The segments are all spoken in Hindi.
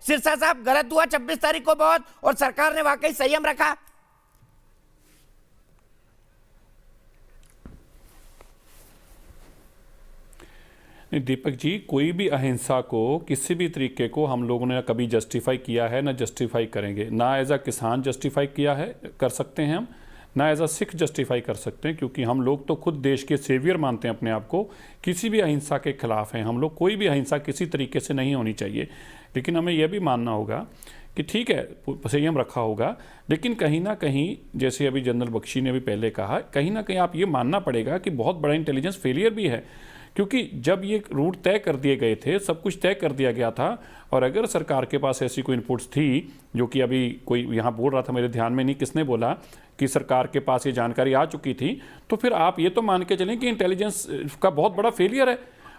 सिरसा साहब गलत हुआ 26 तारीख को बहुत, और सरकार ने वाकई संयम रखा? नहीं दीपक जी, कोई भी अहिंसा को किसी भी तरीके को हम लोगों ने कभी जस्टिफाई किया है ना जस्टिफाई करेंगे। ना एज अ किसान जस्टिफाई किया है, कर सकते हैं हम, ना एज अ सिख जस्टिफाई कर सकते हैं, क्योंकि हम लोग तो खुद देश के सेवियर मानते हैं अपने आप को। किसी भी अहिंसा के खिलाफ हैं हम लोग, कोई भी अहिंसा किसी तरीके से नहीं होनी चाहिए। लेकिन हमें यह भी मानना होगा कि ठीक है संयम रखा होगा, लेकिन कहीं ना कहीं जैसे अभी जनरल बख्शी ने भी पहले कहा, कहीं ना कहीं आप ये मानना पड़ेगा कि बहुत बड़ा इंटेलिजेंस फेलियर भी है। क्योंकि जब ये रूट तय कर दिए गए थे, सब कुछ तय कर दिया गया था, और अगर सरकार के पास ऐसी कोई इनपुट्स थी, जो कि अभी कोई यहाँ बोल रहा था, मेरे ध्यान में नहीं किसने बोला कि सरकार के पास ये जानकारी आ चुकी थी, तो फिर आप ये तो मान के चलें कि इंटेलिजेंस का बहुत बड़ा फेलियर है।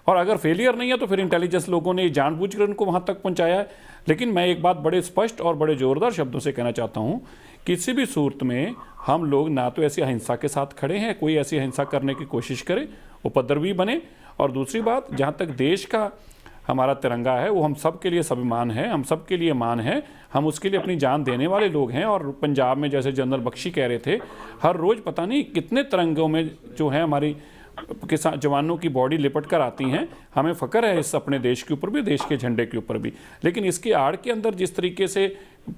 और अगर फेलियर नहीं है तो फिर इंटेलिजेंस लोगों ने जानबूझकर उनको वहाँ तक पहुँचाया है। लेकिन मैं एक बात बड़े स्पष्ट और बड़े ज़ोरदार शब्दों से कहना चाहता हूँ, किसी भी सूरत में हम लोग ना तो ऐसी अहिंसा के साथ खड़े हैं, कोई ऐसी अहिंसा करने की कोशिश करे उपद्रवी बने। और दूसरी बात, जहाँ तक देश का हमारा तिरंगा है वो हम सब के लिए स्वाभिमान है, हम सब के लिए मान है, हम उसके लिए अपनी जान देने वाले लोग हैं। और पंजाब में जैसे जनरल बख्शी कह रहे थे, हर रोज़ पता नहीं कितने तिरंगों में जो है हमारी किसान जवानों की बॉडी लिपट कर आती हैं। हमें फ़ख्र है इस अपने देश के ऊपर भी, देश के झंडे के ऊपर भी। लेकिन इसकी आड़ के अंदर जिस तरीके से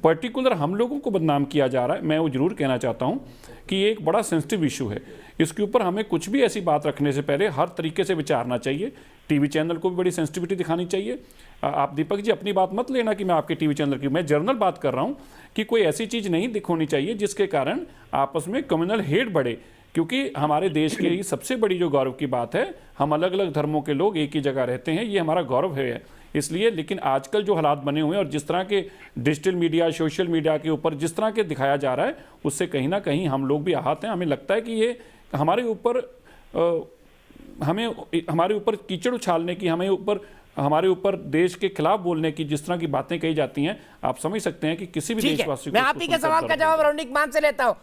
पर्टिकुलर हम लोगों को बदनाम किया जा रहा है, मैं वो जरूर कहना चाहता हूँ कि ये एक बड़ा सेंसिटिव इशू है। इसके ऊपर हमें कुछ भी ऐसी बात रखने से पहले हर तरीके से विचारना चाहिए। टीवी चैनल को भी बड़ी सेंसिटिविटी दिखानी चाहिए। आप दीपक जी अपनी बात मत लेना कि मैं आपके टीवी चैनल की, मैं जर्नल बात कर रहा हूँ कि कोई ऐसी चीज़ नहीं दिखोनी चाहिए जिसके कारण आपस में कम्युनल हेट बढ़े। क्योंकि हमारे देश की ये सबसे बड़ी जो गौरव की बात है, हम अलग अलग धर्मों के लोग एक ही जगह रहते हैं, ये हमारा गौरव है इसलिए। लेकिन आजकल जो हालात बने हुए हैं और जिस तरह के डिजिटल मीडिया, सोशल मीडिया के ऊपर जिस तरह के दिखाया जा रहा है, उससे कहीं ना कहीं हम लोग भी आहत हैं। हमें लगता है कि ये हमारे ऊपर कीचड़ उछालने की, हमारे ऊपर देश के खिलाफ बोलने की जिस तरह की बातें कही जाती हैं, आप समझ सकते हैं कि किसी भी देशवासी को। मैं आप ही के सवाल का जवाब रौनिक मान से लेता हूं।